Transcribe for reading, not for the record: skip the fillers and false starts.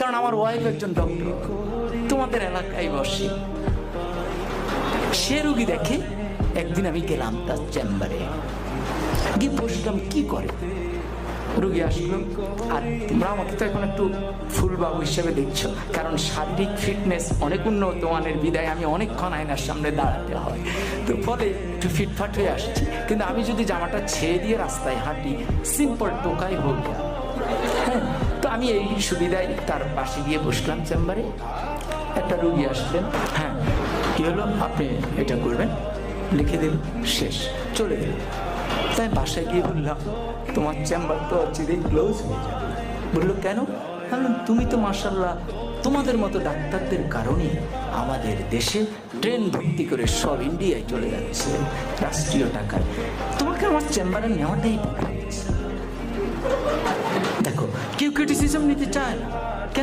কারণ আমার ওয়াইফ একজন ডক্টর, তোমাদের এলাকায় বসে, সে রুগী দেখে। একদিন আমি গেলাম তার চেম্বারে, গিয়ে বসলাম, কি করে? রুগী আসলো, আর তোমরা আমাকে তো এখন একটু ফুলবাবু হিসেবে দেখছো, কারণ শারীরিক ফিটনেস অনেক উন্নত মানের বিদায় আমি অনেকক্ষণ আয়নার সামনে দাঁড়াতে হয়, তো ফলে একটু ফিটফাট হয়ে আসছি। কিন্তু আমি যদি জামাটা ছেড়ে দিয়ে রাস্তায় হাঁটি, সিম্পল টোকাই হোক, হ্যাঁ, তো আমি এই সুবিধায় তার পাশে গিয়ে বসলাম চেম্বারে। একটা রুগী আসলেন, হ্যাঁ কি হলো, আপনি এটা করবেন, লিখে দিল, শেষ, চলে গেল। তাই বাসায় গিয়ে বললাম, তোমার চেম্বার তো চিরেই ক্লোজ হয়ে যাবে। বললো কেন? তুমি তো মাশাআল্লাহ, তোমাদের মতো ডাক্তারদের কারণে আমাদের দেশে ট্রেন ভর্তি করে সব ইন্ডিয়ায় চলে যাচ্ছে রাষ্ট্রীয় টাকায়, তোমাকে আমার চেম্বারে নেওয়াটাই ভালো হয়েছে। দেখো, কেউ ক্রিটিসিজম নিতে চায় না,